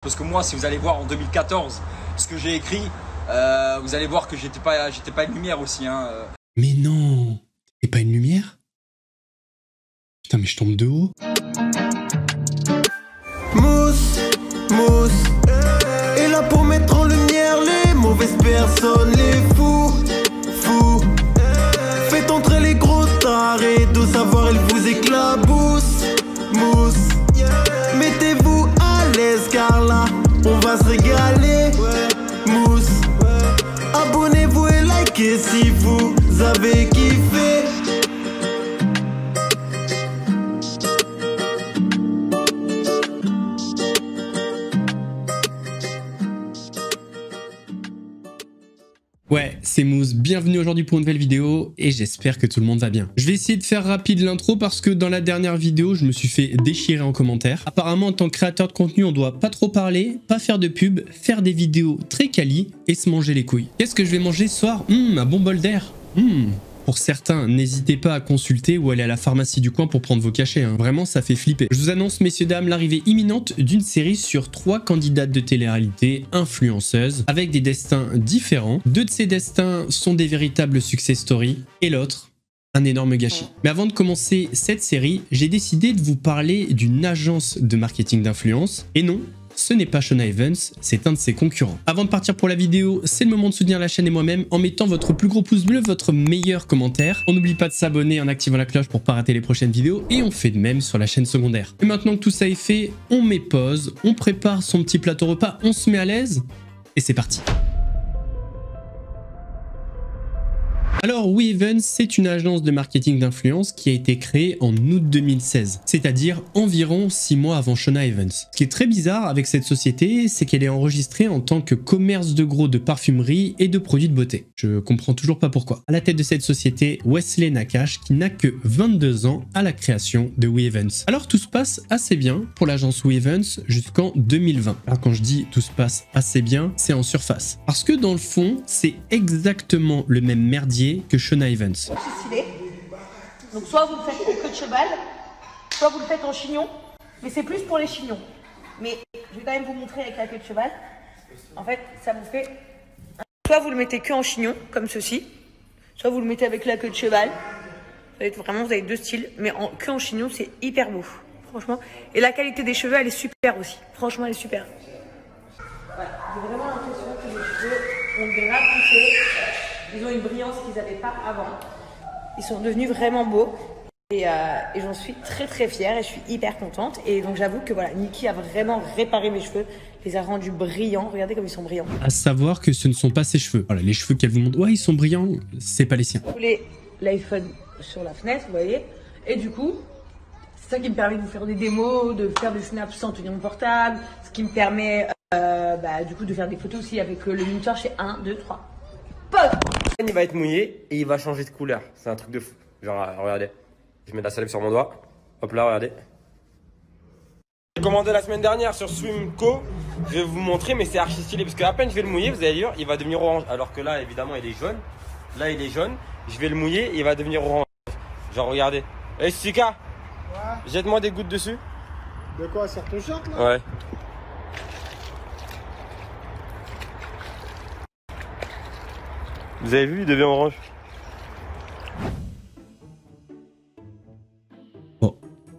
Parce que moi, si vous allez voir en 2014 ce que j'ai écrit, vous allez voir que j'étais pas une lumière aussi. Hein. Mais non, t'es pas une lumière? Putain, mais je tombe de haut. Mousse, mousse, est là pour mettre en lumière les mauvaises personnes, les fous, fous. Faites entrer les gros tarés, de savoir elle vous éclabousse, mousse. Mettez-vous à l'aise car là, on va se régaler, mousse. Abonnez-vous et likez si vous avez kiffé. Ouais, c'est Mousse, bienvenue aujourd'hui pour une nouvelle vidéo et j'espère que tout le monde va bien. Je vais essayer de faire rapide l'intro parce que dans la dernière vidéo, je me suis fait déchirer en commentaire. Apparemment, en tant que créateur de contenu, on doit pas trop parler, pas faire de pub, faire des vidéos très quali et se manger les couilles. Qu'est-ce que je vais manger ce soir? Un bon bol d'air. Pour certains, n'hésitez pas à consulter ou aller à la pharmacie du coin pour prendre vos cachets, hein. Vraiment, ça fait flipper. Je vous annonce, messieurs, dames, l'arrivée imminente d'une série sur 3 candidates de télé-réalité influenceuses avec des destins différents. 2 de ces destins sont des véritables success stories et l'autre, un énorme gâchis. Mais avant de commencer cette série, j'ai décidé de vous parler d'une agence de marketing d'influence. Et non, ce n'est pas Shona Evans, c'est un de ses concurrents. Avant de partir pour la vidéo, c'est le moment de soutenir la chaîne et moi-même en mettant votre plus gros pouce bleu, votre meilleur commentaire. On n'oublie pas de s'abonner en activant la cloche pour pas rater les prochaines vidéos et on fait de même sur la chaîne secondaire. Et maintenant que tout ça est fait, on met pause, on prépare son petit plateau repas, on se met à l'aise et c'est parti. Alors, We Evans, c'est une agence de marketing d'influence qui a été créée en août 2016, c'est-à-dire environ 6 mois avant Shona Evans. Ce qui est très bizarre avec cette société, c'est qu'elle est enregistrée en tant que commerce de gros de parfumerie et de produits de beauté. Je comprends toujours pas pourquoi. À la tête de cette société, Wesley Nakache, qui n'a que 22 ans à la création de We Evans. Alors tout se passe assez bien pour l'agence We Evans jusqu'en 2020. Alors quand je dis tout se passe assez bien, c'est en surface. Parce que dans le fond, c'est exactement le même merdier que Shona Evans. C'est stylé. Donc soit vous le faites en queue de cheval, soit vous le faites en chignon, mais c'est plus pour les chignons. Mais je vais quand même vous montrer avec la queue de cheval. En fait, ça vous fait... Soit vous le mettez que en chignon, comme ceci, soit vous le mettez avec la queue de cheval. Ça va être vraiment, vous avez 2 styles, mais que en chignon, c'est hyper beau, franchement. Et la qualité des cheveux, elle est super aussi. Franchement, elle est super. Voilà, j'ai vraiment l'impression que les cheveux ont grave poussé. Ils ont une brillance qu'ils n'avaient pas avant. Ils sont devenus vraiment beaux. Et j'en suis très très fière et je suis hyper contente. Et donc j'avoue que voilà, Niki a vraiment réparé mes cheveux, les a rendus brillants. Regardez comme ils sont brillants. À savoir que ce ne sont pas ses cheveux. Voilà, les cheveux qu'elle vous montre, ouais, ils sont brillants, c'est pas les siens. Vous voulez l'iPhone sur la fenêtre, vous voyez. Et du coup, c'est ça qui me permet de vous faire des démos, de faire des snaps sans tenir mon portable. Ce qui me permet du coup de faire des photos aussi avec le minuteur chez 1, 2, 3. Pause. Il va être mouillé et il va changer de couleur. C'est un truc de fou. Genre, regardez. Je mets de la salive sur mon doigt. Hop là, regardez. J'ai commandé la semaine dernière sur Swimco. Je vais vous montrer, mais c'est archi stylé. Parce qu'à peine je vais le mouiller, vous allez dire, il va devenir orange. Alors que là, évidemment, il est jaune. Là, il est jaune. Je vais le mouiller et il va devenir orange. Genre, regardez. Hey, Sika, ouais. Jette-moi des gouttes dessus. De quoi, sur ton short là? Ouais. Vous avez vu, il devient orange. Oh,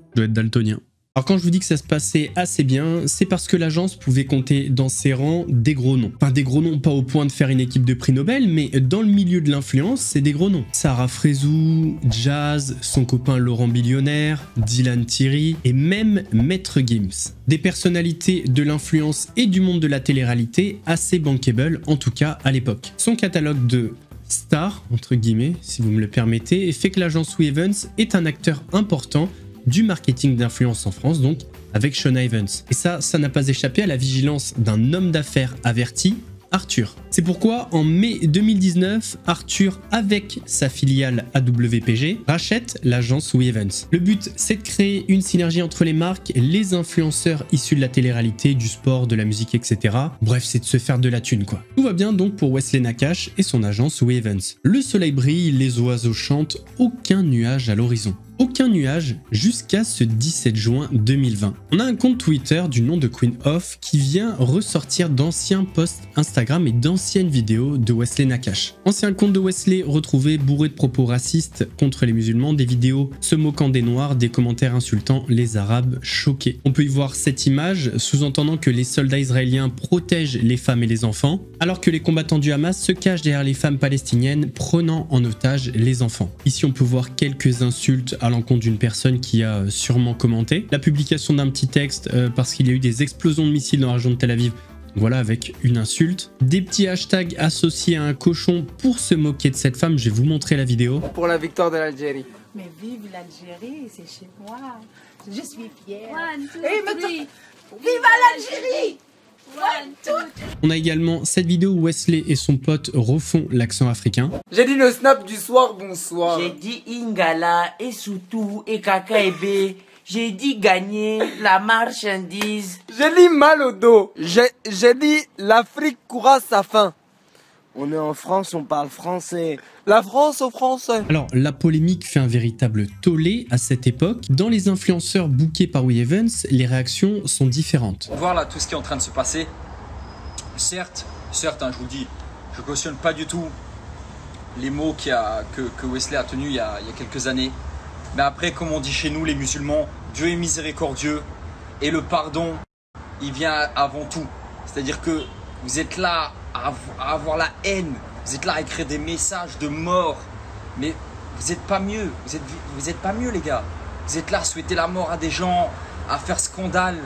je dois être daltonien. Alors quand je vous dis que ça se passait assez bien, c'est parce que l'agence pouvait compter dans ses rangs des gros noms. Enfin des gros noms pas au point de faire une équipe de prix Nobel, mais dans le milieu de l'influence, c'est des gros noms. Sarah Frézou, Jazz, son copain Laurent Billionnaire, Dylan Thierry et même Maître Gims. Des personnalités de l'influence et du monde de la télé-réalité assez bankable, en tout cas à l'époque. Son catalogue de stars, entre guillemets, si vous me le permettez, fait que l'agence We Evans est un acteur important du marketing d'influence en France, donc avec Shona Evans. Et ça n'a pas échappé à la vigilance d'un homme d'affaires averti, Arthur. C'est pourquoi en mai 2019, Arthur, avec sa filiale AWPG, rachète l'agence We Evans. Le but, c'est de créer une synergie entre les marques, les influenceurs issus de la télé-réalité, du sport, de la musique, etc. Bref, c'est de se faire de la thune, quoi. Tout va bien donc pour Wesley Nakache et son agence We Evans. Le soleil brille, les oiseaux chantent, aucun nuage à l'horizon. aucun nuage jusqu'à ce 17 juin 2020. On a un compte Twitter du nom de Queen of qui vient ressortir d'anciens posts Instagram et d'anciennes vidéos de Wesley Nakache. Ancien compte de Wesley retrouvé bourré de propos racistes contre les musulmans, des vidéos se moquant des noirs, des commentaires insultant les arabes choqués. On peut y voir cette image sous-entendant que les soldats israéliens protègent les femmes et les enfants, alors que les combattants du Hamas se cachent derrière les femmes palestiniennes prenant en otage les enfants. Ici on peut voir quelques insultes à l'encontre d'une personne qui a sûrement commenté. La publication d'un petit texte parce qu'il y a eu des explosions de missiles dans la région de Tel Aviv. Voilà, avec une insulte. Des petits hashtags associés à un cochon pour se moquer de cette femme. Je vais vous montrer la vidéo. Pour la victoire de l'Algérie. Mais vive l'Algérie, c'est chez moi. Je suis fière. One, two, three. Vive l'Algérie! One, two, three. On a également cette vidéo où Wesley et son pote refont l'accent africain. J'ai dit le snap du soir, bonsoir. J'ai dit Ingala et Soutou et Kaka et B. J'ai dit gagner la marchandise. J'ai dit mal au dos. J'ai dit l'Afrique courra sa faim. On est en France, on parle français. La France aux Français. Alors, la polémique fait un véritable tollé à cette époque. Dans les influenceurs bookés par We Evans, les réactions sont différentes. Voir là tout ce qui est en train de se passer. Certes, hein, je vous le dis, je cautionne pas du tout les mots que Wesley a tenus il y a quelques années. Mais après, comme on dit chez nous les musulmans, Dieu est miséricordieux et le pardon, il vient avant tout. C'est-à-dire que vous êtes là à avoir la haine, vous êtes là à écrire des messages de mort, mais vous n'êtes pas mieux, vous êtes pas mieux les gars. Vous êtes là à souhaiter la mort à des gens, à faire scandale,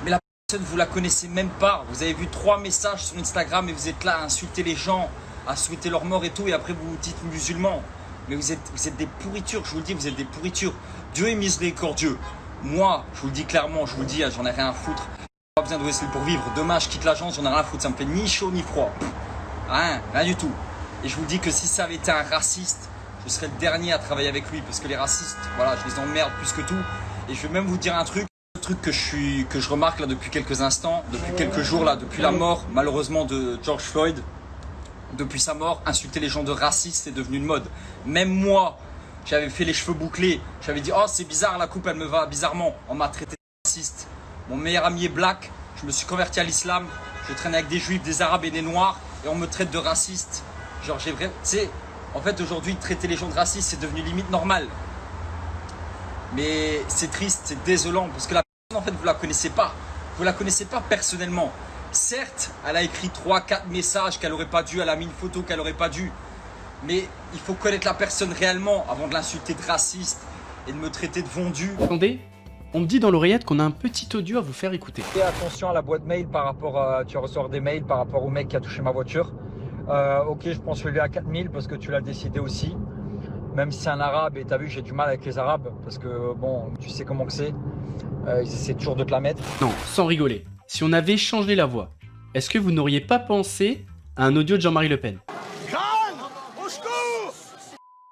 mais la personne vous la connaissez même pas. Vous avez vu 3 messages sur Instagram et vous êtes là à insulter les gens, à souhaiter leur mort et tout, et après vous vous dites musulmans. Mais vous êtes des pourritures, je vous le dis, vous êtes des pourritures. Dieu est miséricordieux. Moi, je vous le dis clairement, je vous le dis, j'en ai rien à foutre. Pas besoin de Wesley pour vivre. Demain, je quitte l'agence, j'en ai rien à foutre. Ça me fait ni chaud ni froid. Rien du tout. Et je vous dis que si ça avait été un raciste, je serais le dernier à travailler avec lui. Parce que les racistes, voilà, je les emmerde plus que tout. Et je vais même vous dire un truc que je remarque là depuis quelques instants, depuis quelques jours là, depuis la mort malheureusement de George Floyd. Depuis sa mort, insulter les gens de racistes c'est devenu une mode. Même moi, j'avais fait les cheveux bouclés. J'avais dit, oh c'est bizarre, la coupe elle me va bizarrement. On m'a traité de raciste. Mon meilleur ami est black. Je me suis converti à l'islam. Je traîne avec des juifs, des arabes et des noirs. Et on me traite de raciste. Genre j'ai vraiment... Tu sais, en fait aujourd'hui, traiter les gens de racistes c'est devenu limite normal. Mais c'est triste, c'est désolant. Parce que la personne en fait vous la connaissez pas. Vous la connaissez pas personnellement. Certes, elle a écrit 3-4 messages qu'elle aurait pas dû, elle a mis une photo qu'elle aurait pas dû. Mais il faut connaître la personne réellement avant de l'insulter de raciste et de me traiter de vendu. Attendez, on me dit dans l'oreillette qu'on a un petit audio à vous faire écouter. Fais attention à la boîte mail par rapport à... Tu reçois des mails par rapport au mec qui a touché ma voiture. Ok, je pense que je l'ai à 4000 parce que tu l'as décidé aussi. Même si c'est un arabe et tu as vu, j'ai du mal avec les arabes parce que bon, tu sais comment que c'est. Ils essaient toujours de te la mettre. Non, sans rigoler. Si on avait changé la voix, est-ce que vous n'auriez pas pensé à un audio de Jean-Marie Le Pen?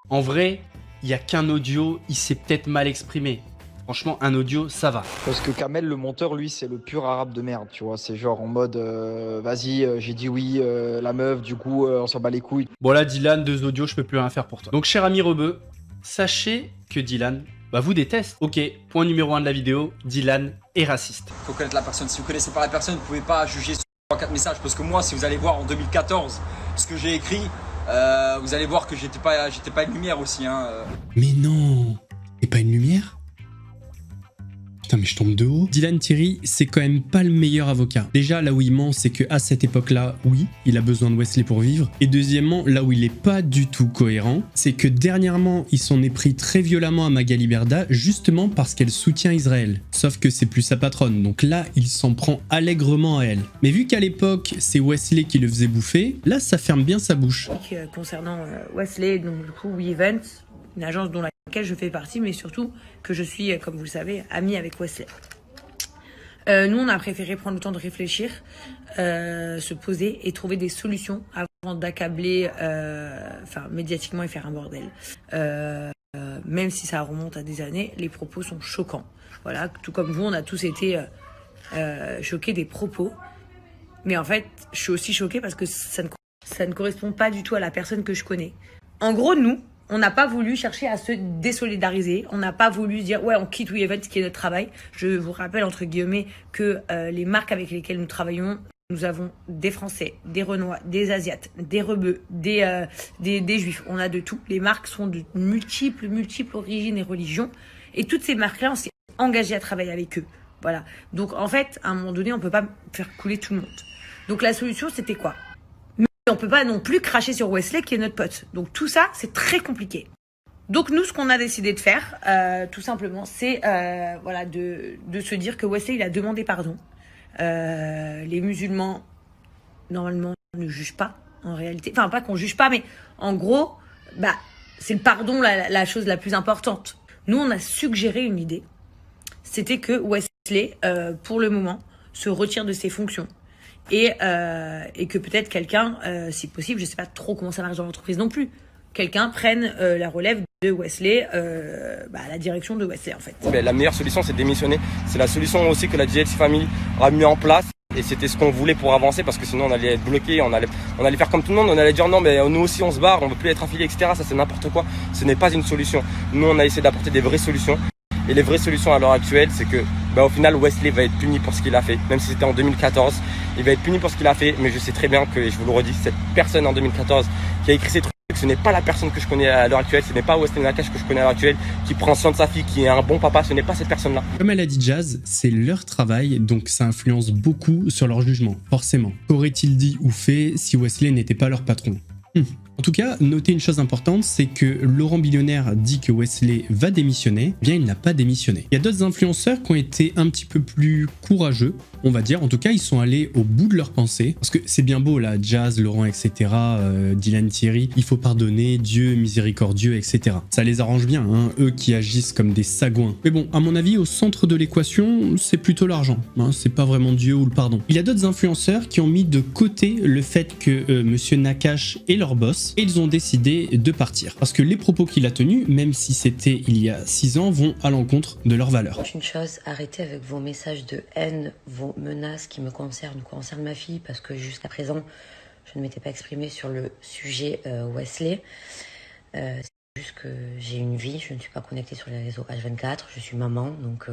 En vrai, il n'y a qu'un audio, il s'est peut-être mal exprimé. Franchement, un audio, ça va. Parce que Kamel, le monteur, lui, c'est le pur arabe de merde, tu vois. C'est genre en mode, vas-y, j'ai dit oui, la meuf, du coup, on s'en bat les couilles. Bon là, Dylan, 2 audios, je peux plus rien faire pour toi. Donc, cher ami Rebeu, sachez que Dylan vous déteste. Ok, point numéro 1 de la vidéo, Dylan est raciste. Il faut connaître la personne. Si vous ne connaissez pas la personne, vous ne pouvez pas juger sur 3-4 messages. Parce que moi, si vous allez voir en 2014 ce que j'ai écrit, vous allez voir que j'étais pas une lumière aussi. Hein. Mais non, et pas une lumière? Putain, mais je tombe de haut. Dylan Thierry, c'est quand même pas le meilleur avocat. Déjà, là où il ment, c'est qu'à cette époque-là, oui, il a besoin de Wesley pour vivre. Et deuxièmement, là où il est pas du tout cohérent, c'est que dernièrement, il s'en est pris très violemment à Magali Berda, justement parce qu'elle soutient Israël. Sauf que c'est plus sa patronne, donc là, il s'en prend allègrement à elle. Mais vu qu'à l'époque, c'est Wesley qui le faisait bouffer, là, ça ferme bien sa bouche. Concernant Wesley, donc du coup, We Evans, une agence dont laquelle je fais partie, mais surtout que je suis, comme vous le savez, amie avec Wesley. Nous, on a préféré prendre le temps de réfléchir, se poser et trouver des solutions avant d'accabler, médiatiquement et faire un bordel. Même si ça remonte à des années, les propos sont choquants. Voilà, tout comme vous, on a tous été choqués des propos. Mais en fait, je suis aussi choquée parce que ça ne correspond pas du tout à la personne que je connais. En gros, nous, on n'a pas voulu chercher à se désolidariser. On n'a pas voulu dire, ouais, on quitte WeEvents, qui est notre travail. Je vous rappelle, entre guillemets, que les marques avec lesquelles nous travaillons, nous avons des Français, des Renois, des Asiates, des Rebeux, des Juifs. On a de tout. Les marques sont de multiples origines et religions. Et toutes ces marques-là, on s'est engagé à travailler avec eux. Voilà. Donc, en fait, à un moment donné, on peut pas faire couler tout le monde. Donc, la solution, c'était quoi? Mais on peut pas non plus cracher sur Wesley, qui est notre pote. Donc, tout ça, c'est très compliqué. Donc, nous, ce qu'on a décidé de faire, tout simplement, c'est voilà, de se dire que Wesley, il a demandé pardon. Les musulmans, normalement, ne jugent pas, en réalité. Enfin, pas qu'on juge pas, mais en gros, bah, c'est le pardon la chose la plus importante. Nous, on a suggéré une idée. C'était que Wesley, pour le moment, se retire de ses fonctions. Et que peut-être quelqu'un, si possible, je sais pas trop comment ça marche dans l'entreprise non plus, quelqu'un prenne la relève de Wesley, la direction de Wesley en fait. La meilleure solution, c'est de démissionner. C'est la solution aussi que la JLC Family a mis en place. Et c'était ce qu'on voulait pour avancer, parce que sinon on allait être bloqué, on allait faire comme tout le monde, on allait dire non mais nous aussi on se barre, on veut plus être affilié, etc. Ça c'est n'importe quoi, ce n'est pas une solution. Nous on a essayé d'apporter des vraies solutions. Et les vraies solutions à l'heure actuelle, c'est que au final Wesley va être puni pour ce qu'il a fait. Même si c'était en 2014, il va être puni pour ce qu'il a fait. Mais je sais très bien que, et je vous le redis, cette personne en 2014 qui a écrit ces trucs, ce n'est pas la personne que je connais à l'heure actuelle, ce n'est pas Wesley Nakache que je connais à l'heure actuelle, qui prend soin de sa fille, qui est un bon papa, ce n'est pas cette personne-là. Comme elle a dit Jazz, c'est leur travail, donc ça influence beaucoup sur leur jugement, forcément. Qu'aurait-il dit ou fait si Wesley n'était pas leur patron? En tout cas, notez une chose importante, c'est que Laurent Billionnaire dit que Wesley va démissionner, bien il n'a pas démissionné. Il y a d'autres influenceurs qui ont été un petit peu plus courageux, on va dire. En tout cas, ils sont allés au bout de leur pensée. Parce que c'est bien beau là, Jazz, Laurent, etc., Dylan, Thierry, il faut pardonner, Dieu miséricordieux, etc. Ça les arrange bien, hein, eux qui agissent comme des sagouins. Mais bon, à mon avis, au centre de l'équation, c'est plutôt l'argent. Hein, c'est pas vraiment Dieu ou le pardon. Il y a d'autres influenceurs qui ont mis de côté le fait que Monsieur Nakache est leur boss, et ils ont décidé de partir. Parce que les propos qu'il a tenus, même si c'était il y a 6 ans, vont à l'encontre de leurs valeurs. Une chose, arrêtez avec vos messages de haine, vos menaces qui me concernent ma fille, parce que jusqu'à présent, je ne m'étais pas exprimée sur le sujet Wesley. C'est juste que j'ai une vie, je ne suis pas connectée sur les réseaux H24, je suis maman, donc...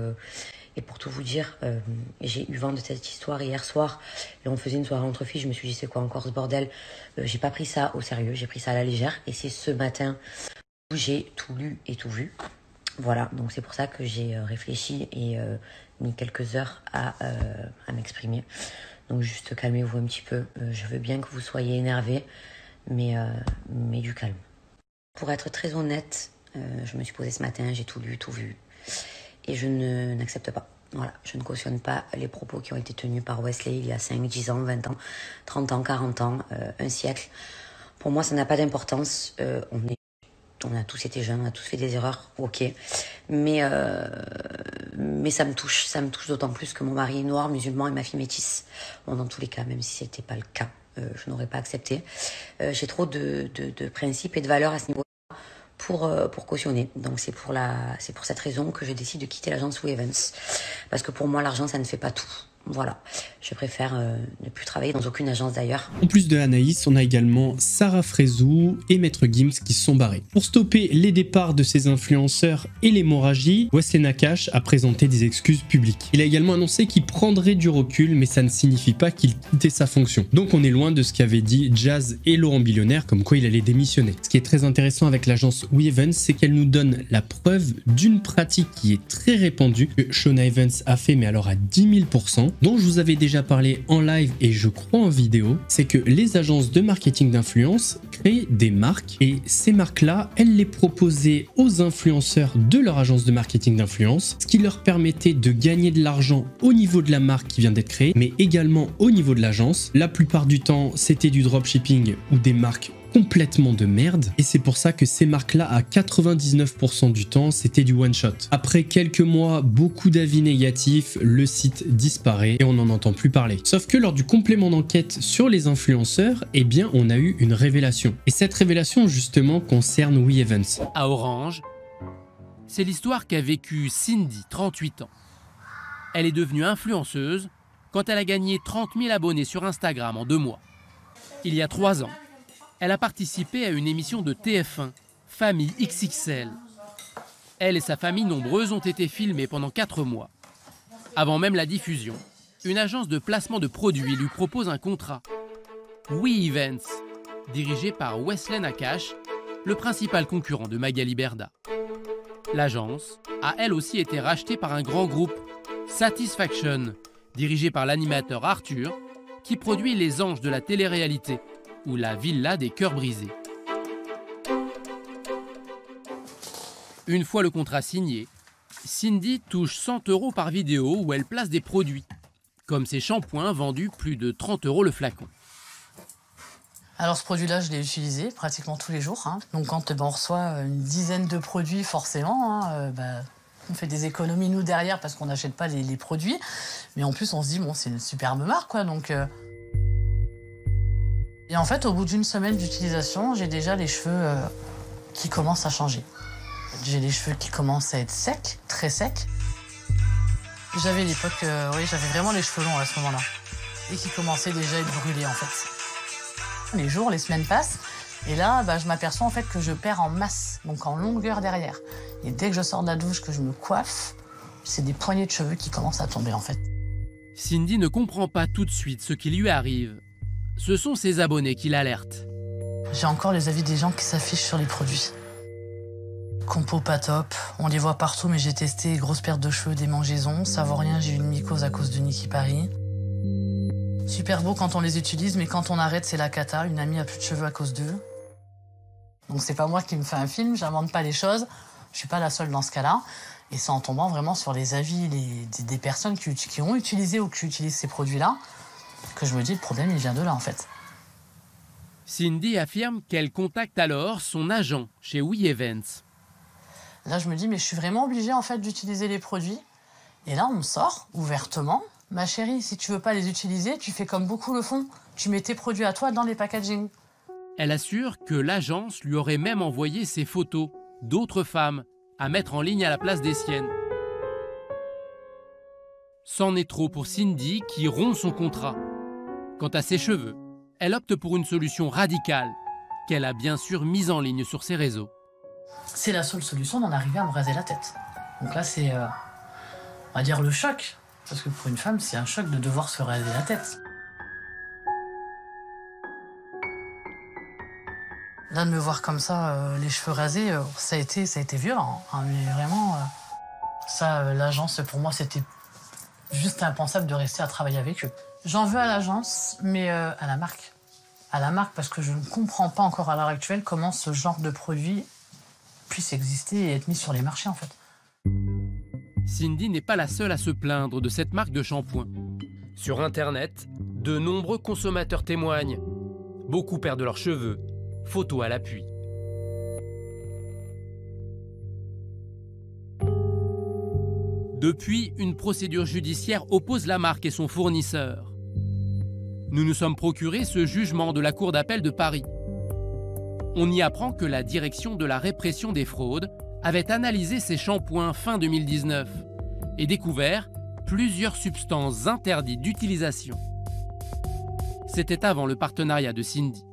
Et pour tout vous dire, j'ai eu vent de cette histoire hier soir, et on faisait une soirée entre filles, je me suis dit c'est quoi encore ce bordel, j'ai pas pris ça au sérieux, j'ai pris ça à la légère, et c'est ce matin où j'ai tout lu et tout vu. Voilà, donc c'est pour ça que j'ai réfléchi et mis quelques heures à m'exprimer. Donc juste calmez-vous un petit peu, je veux bien que vous soyez énervés, mais du calme. Pour être très honnête, je me suis posée ce matin, j'ai tout lu, tout vu. Et je n'accepte pas. Voilà, je ne cautionne pas les propos qui ont été tenus par Wesley il y a 5, 10 ans, 20 ans, 30 ans, 40 ans, un siècle. Pour moi, ça n'a pas d'importance. On a tous été jeunes, on a tous fait des erreurs, ok. Mais ça me touche d'autant plus que mon mari est noir, musulman et ma fille métisse. Bon, dans tous les cas, même si ce n'était pas le cas, je n'aurais pas accepté. J'ai trop de principes et de valeurs à ce niveau. Pour cautionner. Donc c'est pour cette raison que je décide de quitter l'agence WeEvents. Parce que pour moi, l'argent, ça ne fait pas tout. Voilà, je préfère ne plus travailler dans aucune agence d'ailleurs. En plus de Anaïs, on a également Sarah Frézou et Maître Gims qui sont barrés. Pour stopper les départs de ces influenceurs et l'hémorragie, Wesley Nakache a présenté des excuses publiques. Il a également annoncé qu'il prendrait du recul, mais ça ne signifie pas qu'il quittait sa fonction. Donc on est loin de ce qu'avaient dit Jazz et Laurent Billionnaire, comme quoi il allait démissionner. Ce qui est très intéressant avec l'agence WeEvents, c'est qu'elle nous donne la preuve d'une pratique qui est très répandue, que Shona Evans a fait, mais alors à 10 000%, dont je vous avais déjà parlé en live et je crois en vidéo, c'est que les agences de marketing d'influence créent des marques et ces marques-là, elles les proposaient aux influenceurs de leur agence de marketing d'influence, ce qui leur permettait de gagner de l'argent au niveau de la marque qui vient d'être créée, mais également au niveau de l'agence. La plupart du temps, c'était du dropshipping ou des marques complètement de merde, et c'est pour ça que ces marques-là, à 99% du temps, c'était du one-shot. Après quelques mois, beaucoup d'avis négatifs, le site disparaît et on n'en entend plus parler. Sauf que lors du complément d'enquête sur les influenceurs, eh bien, on a eu une révélation. Et cette révélation, justement, concerne WeEvents. À Orange, c'est l'histoire qu'a vécue Cindy, 38 ans. Elle est devenue influenceuse quand elle a gagné 30 000 abonnés sur Instagram en 2 mois. Il y a 3 ans, elle a participé à une émission de TF1, famille XXL. Elle et sa famille nombreuse ont été filmées pendant 4 mois. Avant même la diffusion, une agence de placement de produits lui propose un contrat. We Events, dirigé par Wesley Nakache, le principal concurrent de Magali Berda. L'agence a elle aussi été rachetée par un grand groupe, Satisfaction, dirigé par l'animateur Arthur, qui produit Les Anges de la télé-réalité ou La Villa des cœurs brisés. Une fois le contrat signé, Cindy touche 100 € par vidéo où elle place des produits, comme ces shampoings vendus plus de 30 € le flacon. Alors ce produit-là, je l'ai utilisé pratiquement tous les jours. Donc quand on reçoit une dizaine de produits, forcément, on fait des économies nous derrière parce qu'on n'achète pas les produits. Mais en plus, on se dit, bon, c'est une superbe marque, quoi. Et en fait, au bout d'une semaine d'utilisation, j'ai déjà les cheveux qui commencent à changer. J'ai les cheveux qui commencent à être secs, très secs. J'avais l'époque, j'avais vraiment les cheveux longs à ce moment-là. Et qui commençaient déjà à être brûlés, en fait. Les jours, les semaines passent, et là, je m'aperçois en fait que je perds en masse, donc en longueur derrière. Et dès que je sors de la douche, que je me coiffe, c'est des poignées de cheveux qui commencent à tomber en fait. Cindy ne comprend pas tout de suite ce qui lui arrive. Ce sont ses abonnés qui l'alertent. J'ai encore les avis des gens qui s'affichent sur les produits. Compo pas top, on les voit partout, mais j'ai testé grosse perte de cheveux, des mangeaisons, ça vaut rien, j'ai eu une mycose à cause de Niki Paris. Super beau quand on les utilise, mais quand on arrête, c'est la cata. Une amie a plus de cheveux à cause d'eux. Donc c'est pas moi qui me fais un film, j'invente pas les choses. Je suis pas la seule dans ce cas-là. Et c'est en tombant vraiment sur les avis des personnes qui ont utilisé ou qui utilisent ces produits-là que je me dis le problème, il vient de là en fait. Cindy affirme qu'elle contacte alors son agent chez We Events. Là, je me dis, mais je suis vraiment obligée en fait d'utiliser les produits. Et là, on me sort ouvertement. Ma chérie, si tu veux pas les utiliser, tu fais comme beaucoup le font. Tu mets tes produits à toi dans les packaging. Elle assure que l'agence lui aurait même envoyé ses photos d'autres femmes à mettre en ligne à la place des siennes. C'en est trop pour Cindy qui rompt son contrat. Quant à ses cheveux, elle opte pour une solution radicale qu'elle a bien sûr mise en ligne sur ses réseaux. C'est la seule solution d'en arriver à me raser la tête. Donc là, c'est, on va dire, le choc. Parce que pour une femme, c'est un choc de devoir se raser la tête. Là, de me voir comme ça, les cheveux rasés, ça a été violent. Mais vraiment, l'agence, pour moi, c'était juste impensable de rester à travailler avec eux. J'en veux à l'agence, mais à la marque. À la marque, parce que je ne comprends pas encore à l'heure actuelle comment ce genre de produit puisse exister et être mis sur les marchés, en fait. Cindy n'est pas la seule à se plaindre de cette marque de shampoing. Sur Internet, de nombreux consommateurs témoignent. Beaucoup perdent leurs cheveux, photos à l'appui. Depuis, une procédure judiciaire oppose la marque et son fournisseur. Nous nous sommes procuré ce jugement de la Cour d'appel de Paris. On y apprend que la direction de la répression des fraudes avait analysé ces shampoings fin 2019 et découvert plusieurs substances interdites d'utilisation. C'était avant le partenariat de Cindy.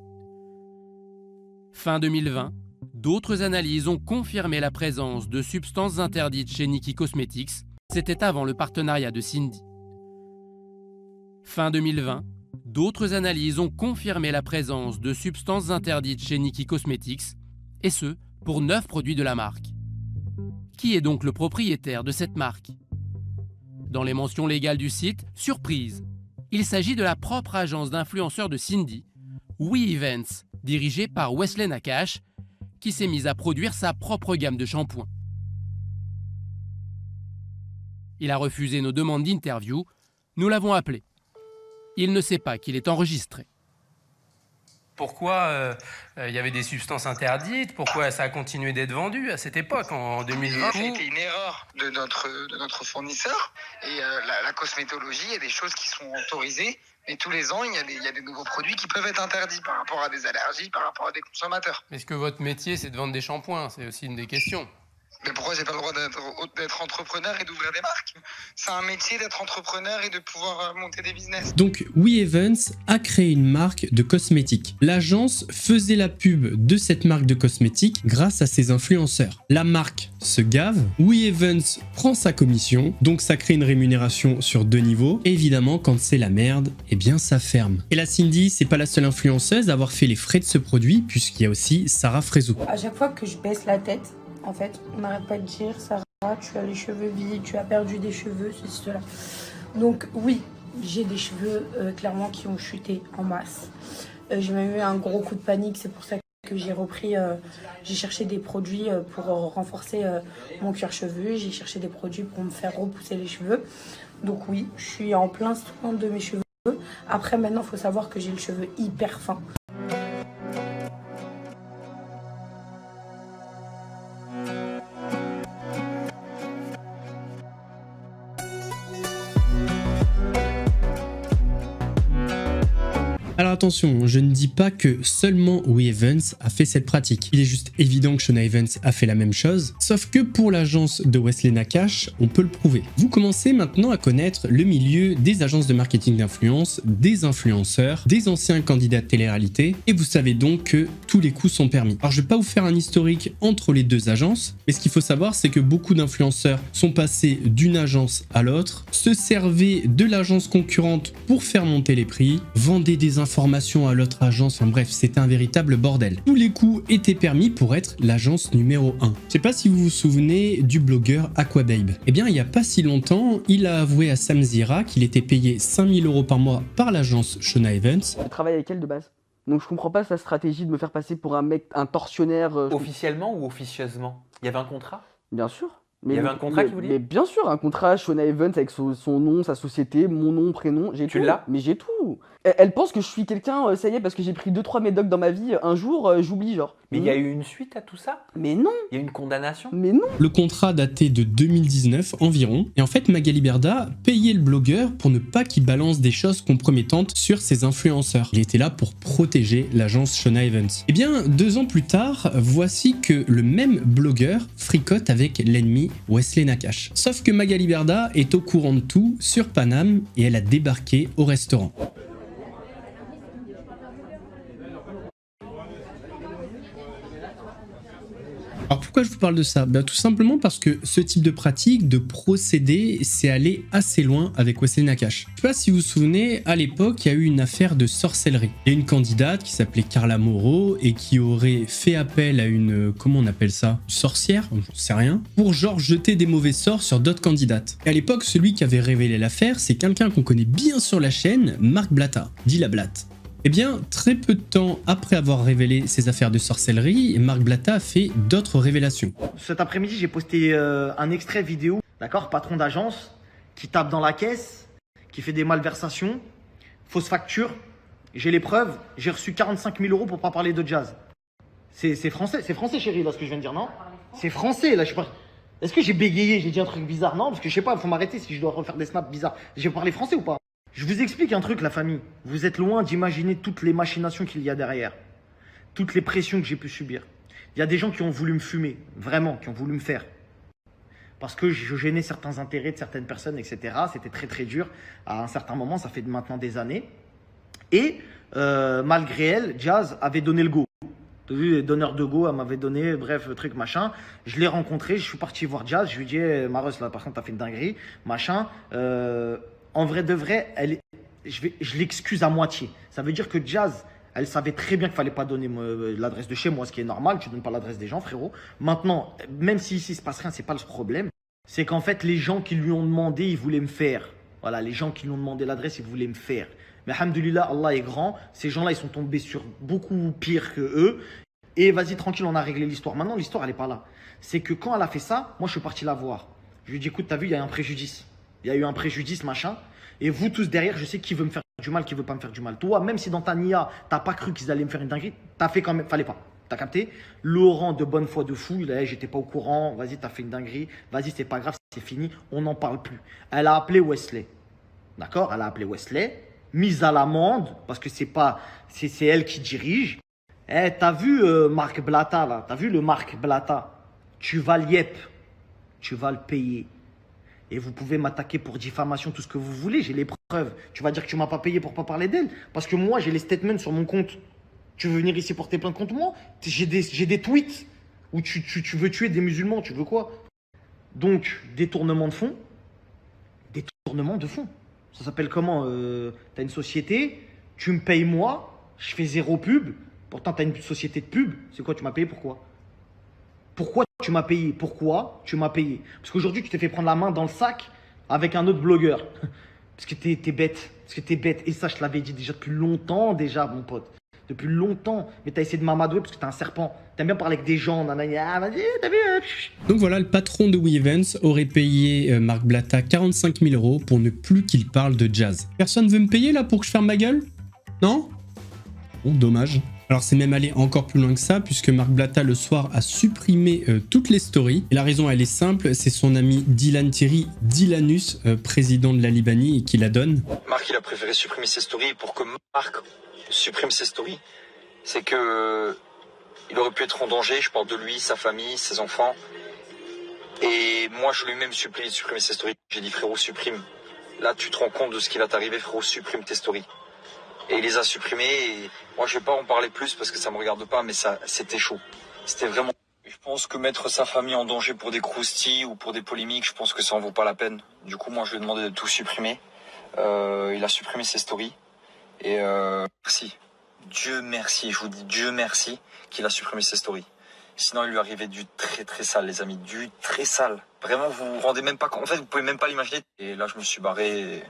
Fin 2020, d'autres analyses ont confirmé la présence de substances interdites chez Nikki Cosmetics. C'était avant le partenariat de Cindy. Fin 2020, d'autres analyses ont confirmé la présence de substances interdites chez Nikki Cosmetics, et ce, pour 9 produits de la marque. Qui est donc le propriétaire de cette marque? Dans les mentions légales du site, surprise, il s'agit de la propre agence d'influenceurs de Cindy, We Events, dirigée par Wesley Nakache, qui s'est mise à produire sa propre gamme de shampoings. Il a refusé nos demandes d'interview, nous l'avons appelé. Il ne sait pas qu'il est enregistré. Pourquoi il y avait des substances interdites? Pourquoi ça a continué d'être vendu à cette époque, en 2020? C'était une erreur de notre fournisseur. Et la cosmétologie, il y a des choses qui sont autorisées. Mais tous les ans, il y a des nouveaux produits qui peuvent être interdits par rapport à des allergies, par rapport à des consommateurs. Est-ce que votre métier, c'est de vendre des shampoings? C'est aussi une des questions. Mais pourquoi j'ai pas le droit d'être entrepreneur et d'ouvrir des marques? C'est un métier d'être entrepreneur et de pouvoir monter des business. Donc We Evans a créé une marque de cosmétiques. L'agence faisait la pub de cette marque de cosmétiques grâce à ses influenceurs. La marque se gave, We Evans prend sa commission, donc ça crée une rémunération sur 2 niveaux. Et évidemment, quand c'est la merde, eh bien ça ferme. Et la Cindy, c'est pas la seule influenceuse à avoir fait les frais de ce produit, puisqu'il y a aussi Sarah Frézou. À chaque fois que je baisse la tête, en fait, on n'arrête pas de dire, Sarah, tu as les cheveux vides, tu as perdu des cheveux, ceci, cela. Donc oui, j'ai des cheveux clairement qui ont chuté en masse. J'ai même eu un gros coup de panique, c'est pour ça que j'ai repris, j'ai cherché des produits pour renforcer mon cuir chevelu, j'ai cherché des produits pour me faire repousser les cheveux. Donc oui, je suis en plein soin de mes cheveux. Après maintenant, il faut savoir que j'ai le cheveu hyper fin. Alors attention, je ne dis pas que seulement We Evans a fait cette pratique. Il est juste évident que Shona Evans a fait la même chose, sauf que pour l'agence de Wesley Nakache, on peut le prouver. Vous commencez maintenant à connaître le milieu des agences de marketing d'influence, des influenceurs, des anciens candidats de télé-réalité, et vous savez donc que tous les coups sont permis. Alors je vais pas vous faire un historique entre les deux agences, mais ce qu'il faut savoir, c'est que beaucoup d'influenceurs sont passés d'une agence à l'autre, se servaient de l'agence concurrente pour faire monter les prix, vendaient des informations à l'autre agence, enfin bref, c'était un véritable bordel. Tous les coups étaient permis pour être l'agence numéro 1. Je sais pas si vous vous souvenez du blogueur Aquababe. Eh bien, il y a pas si longtemps, il a avoué à Sam Zira qu'il était payé 5000 € par mois par l'agence Shona Evans. Je travaille avec elle de base. Donc je comprends pas sa stratégie de me faire passer pour un mec, un tortionnaire. Officiellement ou officieusement? Il y avait un contrat? Bien sûr. Mais il y avait un contrat qui vous dit? Mais bien sûr, un contrat Shona Evans avec son nom, sa société, mon nom, prénom, j'ai tout. Tu l'as? Mais j'ai tout. Elle pense que je suis quelqu'un, ça y est, parce que j'ai pris 2-3 médocs dans ma vie, un jour, j'oublie genre. Mais il y a eu une suite à tout ça? Mais non. Il y a eu une condamnation? Mais non. Le contrat datait de 2019 environ, et en fait Magali Berda payait le blogueur pour ne pas qu'il balance des choses compromettantes sur ses influenceurs. Il était là pour protéger l'agence Shona Evans. Et bien 2 ans plus tard, voici que le même blogueur fricote avec l'ennemi Wesley Nakache. Sauf que Magali Berda est au courant de tout sur Paname et elle a débarqué au restaurant. Alors pourquoi je vous parle de ça? Ben, tout simplement parce que ce type de pratique, de procédé, c'est allé assez loin avec Wesley Nakache. Je sais pas si vous vous souvenez, à l'époque, il y a eu une affaire de sorcellerie. Il y a une candidate qui s'appelait Carla Moreau et qui aurait fait appel à une, comment on appelle ça? Une sorcière? Je sais rien. Pour genre jeter des mauvais sorts sur d'autres candidates. Et à l'époque, celui qui avait révélé l'affaire, c'est quelqu'un qu'on connaît bien sur la chaîne, Marc Blatta, dit la Blatte. Eh bien, très peu de temps après avoir révélé ses affaires de sorcellerie, Marc Blatta a fait d'autres révélations. Cet après-midi, j'ai posté un extrait vidéo, d'accord, patron d'agence, qui tape dans la caisse, qui fait des malversations, fausse facture. J'ai les preuves, j'ai reçu 45 000 € pour pas parler de jazz. C'est français, chérie, là, ce que je viens de dire, non? C'est français, là, je sais pas. Est-ce que j'ai bégayé, j'ai dit un truc bizarre? Non, parce que je sais pas, il faut m'arrêter si je dois refaire des snaps bizarres. J'ai parlé français ou pas? Je vous explique un truc, la famille. Vous êtes loin d'imaginer toutes les machinations qu'il y a derrière. Toutes les pressions que j'ai pu subir. Il y a des gens qui ont voulu me fumer. Vraiment, qui ont voulu me faire. Parce que je gênais certains intérêts de certaines personnes, etc. C'était très très dur. À un certain moment, ça fait maintenant des années. Et malgré elle, Jazz avait donné le go. Tu as vu, donneur de go, elle m'avait donné, bref, truc, machin. Je l'ai rencontré, je suis parti voir Jazz. Je lui ai dit, hey, Maros, là, par contre, t'as fait une dinguerie, machin. En vrai de vrai, je l'excuse à moitié. Ça veut dire que Jazz, elle savait très bien qu'il ne fallait pas donner l'adresse de chez moi, ce qui est normal. Tu ne donnes pas l'adresse des gens, frérot. Maintenant, même si ici, il ne se passe rien, ce n'est pas le problème. C'est qu'en fait, les gens qui lui ont demandé, ils voulaient me faire. Voilà, les gens qui lui ont demandé l'adresse, ils voulaient me faire. Mais alhamdoulilah, Allah est grand. Ces gens-là, ils sont tombés sur beaucoup pire que eux. Et vas-y, tranquille, on a réglé l'histoire. Maintenant, l'histoire, elle n'est pas là. C'est que quand elle a fait ça, moi, je suis parti la voir. Je lui ai dit, écoute, t'as vu, il y a un préjudice. Il y a eu un préjudice, machin. Et vous tous derrière, je sais qui veut me faire du mal, qui veut pas me faire du mal. Toi, même si dans ta nia, t'as pas cru qu'ils allaient me faire une dinguerie, t'as fait quand même, fallait pas. T'as capté? Laurent, de bonne foi de fou, il a dit, j'étais pas au courant, vas-y, t'as fait une dinguerie, vas-y, c'est pas grave, c'est fini, on n'en parle plus. Elle a appelé Wesley. D'accord? Elle a appelé Wesley, mise à l'amende, parce que c'est elle qui dirige. Eh, t'as vu Marc Blatta, là? T'as vu le Marc Blatta? Tu vas liep. tu vas le payer. Et vous pouvez m'attaquer pour diffamation, tout ce que vous voulez, j'ai les preuves. Tu vas dire que tu m'as pas payé pour pas parler d'elle. Parce que moi, j'ai les statements sur mon compte. Tu veux venir ici porter plainte contre moi? J'ai des tweets où tu veux tuer des musulmans, tu veux quoi? Donc, détournement de fonds. Détournement de fonds. Ça s'appelle comment? T'as une société, tu me payes moi, je fais 0 pub. Pourtant, t'as une société de pub. C'est quoi, tu m'as payé pourquoi? Pourquoi tu m'as payé? Pourquoi tu m'as payé? Parce qu'aujourd'hui, tu t'es fait prendre la main dans le sac avec un autre blogueur. Parce que t'es bête. Parce que t'es bête. Et ça, je te l'avais dit déjà depuis longtemps, déjà, mon pote. Depuis longtemps. Mais t'as essayé de m'amadouer parce que t'es un serpent. T'aimes bien parler avec des gens. Nanana, vas-y, t'as vu? Donc voilà, le patron de WeEvents aurait payé Marc Blatta 45 000 € pour ne plus qu'il parle de jazz. Personne veut me payer là pour que je ferme ma gueule? Non? Bon, dommage. Alors c'est même allé encore plus loin que ça, puisque Marc Blatta le soir a supprimé toutes les stories. Et la raison elle est simple, c'est son ami Dylan Thierry, Dylanus, président de la Libanie, qui la donne. Marc il a préféré supprimer ses stories. Pour que Marc supprime ses stories, c'est que il aurait pu être en danger, je parle de lui, sa famille, ses enfants. Et moi je lui ai même supplié de supprimer ses stories. J'ai dit frérot supprime. Là tu te rends compte de ce qui va t'arriver, frérot supprime tes stories. Et il les a supprimés et moi je vais pas en parler plus parce que ça me regarde pas, mais ça c'était chaud. C'était vraiment... Je pense que mettre sa famille en danger pour des croustilles ou pour des polémiques, je pense que ça en vaut pas la peine. Du coup moi je lui ai demandé de tout supprimer. Il a supprimé ses stories. Et merci. Dieu merci, je vous dis Dieu merci qu'il a supprimé ses stories. Sinon il lui arrivait du très très sale les amis, du très sale. Vraiment vous vous rendez même pas compte, en fait vous pouvez même pas l'imaginer. Et là je me suis barré...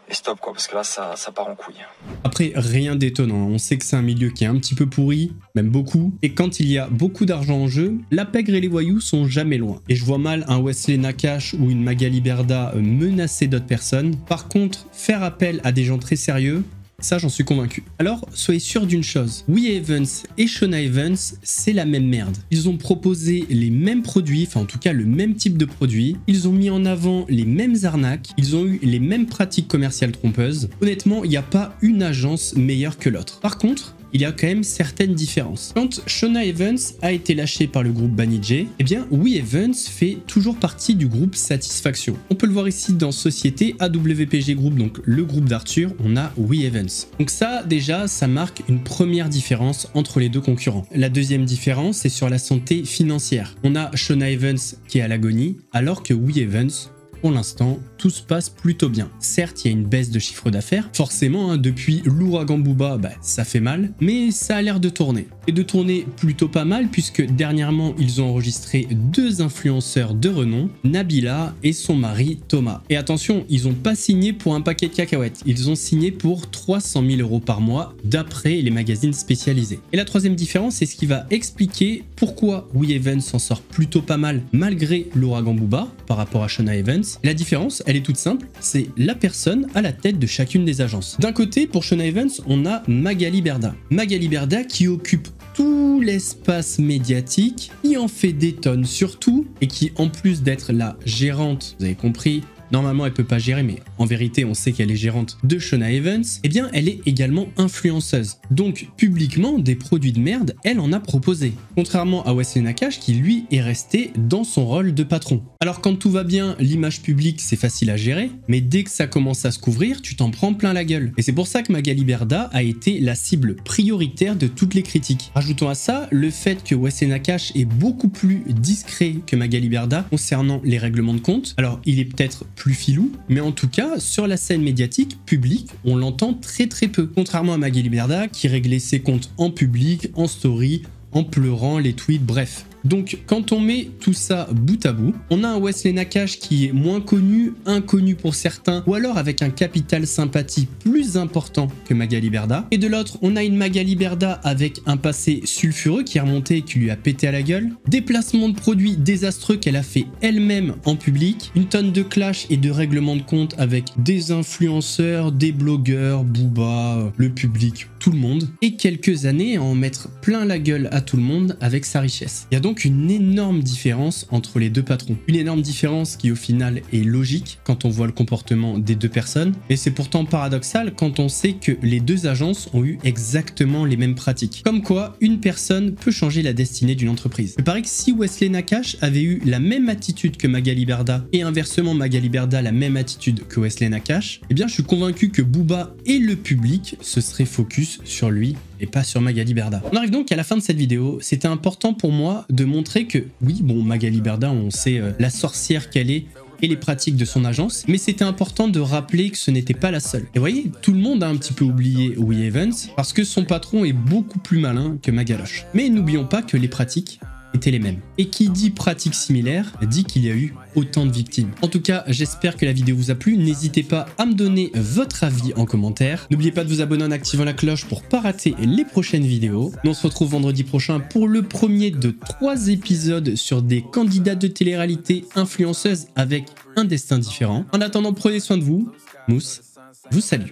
Et stop quoi, parce que là ça part en couille. Après, rien d'étonnant, on sait que c'est un milieu qui est un petit peu pourri, même beaucoup, et quand il y a beaucoup d'argent en jeu, la pègre et les voyous sont jamais loin. Et je vois mal un Wesley Nakache ou une Magali Berda menacer d'autres personnes. Par contre, faire appel à des gens très sérieux, ça j'en suis convaincu. Alors, soyez sûr d'une chose, WeEvents et Shona Evans, c'est la même merde. Ils ont proposé les mêmes produits, enfin en tout cas le même type de produit. Ils ont mis en avant les mêmes arnaques. Ils ont eu les mêmes pratiques commerciales trompeuses. Honnêtement, il n'y a pas une agence meilleure que l'autre. Par contre, il y a quand même certaines différences. Quand Shona Evans a été lâché par le groupe Banijay, eh bien WeEvents fait toujours partie du groupe Satisfaction. On peut le voir ici dans Société, AWPG Group, donc le groupe d'Arthur, on a WeEvents. Donc ça déjà, ça marque une première différence entre les deux concurrents. La deuxième différence, c'est sur la santé financière. On a Shona Evans qui est à l'agonie, alors que WeEvents, pour l'instant, tout se passe plutôt bien. Certes, il y a une baisse de chiffre d'affaires. Forcément, hein, depuis l'ouragan Booba, ça fait mal, mais ça a l'air de tourner. Et de tourner plutôt pas mal, puisque dernièrement, ils ont enregistré 2 influenceurs de renom, Nabila et son mari Thomas. Et attention, ils n'ont pas signé pour un paquet de cacahuètes. Ils ont signé pour 300 000 € par mois, d'après les magazines spécialisés. Et la troisième différence, c'est ce qui va expliquer pourquoi WeEvents s'en sort plutôt pas mal, malgré l'ouragan Booba, par rapport à Shona Evans. La différence, elle est toute simple, c'est la personne à la tête de chacune des agences. D'un côté, pour Shona Evans, on a Magali Berda. Magali Berda qui occupe tout l'espace médiatique, qui en fait des tonnes surtout, et qui en plus d'être la gérante, vous avez compris, normalement elle peut pas gérer, mais en vérité on sait qu'elle est gérante de Shona Evans, eh bien elle est également influenceuse. Donc publiquement des produits de merde, elle en a proposé. Contrairement à Wesley Nakache qui lui est resté dans son rôle de patron. Alors quand tout va bien, l'image publique c'est facile à gérer, mais dès que ça commence à se couvrir, tu t'en prends plein la gueule. Et c'est pour ça que Magali Berda a été la cible prioritaire de toutes les critiques. Rajoutons à ça le fait que Wesley Nakache est beaucoup plus discret que Magali Berda concernant les règlements de compte. Alors il est peut-être plus filou, mais en tout cas, sur la scène médiatique publique, on l'entend très très peu. Contrairement à Magali Berda qui réglait ses comptes en public, en story, en pleurant, les tweets, bref. Donc quand on met tout ça bout à bout, on a un Wesley Nakache qui est moins connu, inconnu pour certains, ou alors avec un capital sympathie plus important que Magali Berda. Et de l'autre, on a une Magali Berda avec un passé sulfureux qui est remonté et qui lui a pété à la gueule, des placements de produits désastreux qu'elle a fait elle-même en public, une tonne de clash et de règlements de compte avec des influenceurs, des blogueurs, Booba, le public, tout le monde, et quelques années à en mettre plein la gueule à tout le monde avec sa richesse. Il y a donc donc une énorme différence entre les deux patrons. Une énorme différence qui au final est logique quand on voit le comportement des deux personnes, et c'est pourtant paradoxal quand on sait que les deux agences ont eu exactement les mêmes pratiques. Comme quoi, une personne peut changer la destinée d'une entreprise. Il paraît que si Wesley Nakache avait eu la même attitude que Magali Berda, et inversement Magali Berda la même attitude que Wesley Nakache, eh bien je suis convaincu que Booba et le public se seraient focus sur lui et pas sur Magali Berda. On arrive donc à la fin de cette vidéo. C'était important pour moi de montrer que, oui, bon, Magali Berda, on sait la sorcière qu'elle est et les pratiques de son agence, mais c'était important de rappeler que ce n'était pas la seule. Et vous voyez, tout le monde a un petit peu oublié Will Evans parce que son patron est beaucoup plus malin que Magaloche. Mais n'oublions pas que les pratiques étaient les mêmes. Et qui dit pratique similaire dit qu'il y a eu autant de victimes. En tout cas, j'espère que la vidéo vous a plu. N'hésitez pas à me donner votre avis en commentaire. N'oubliez pas de vous abonner en activant la cloche pour pas rater les prochaines vidéos. Nous on se retrouve vendredi prochain pour le premier de 3 épisodes sur des candidats de télé-réalité influenceuses avec un destin différent. En attendant, prenez soin de vous. Mousse vous salue.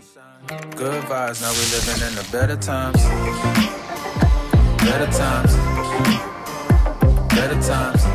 Good vibes, now we living in the better times. Better times. Better times.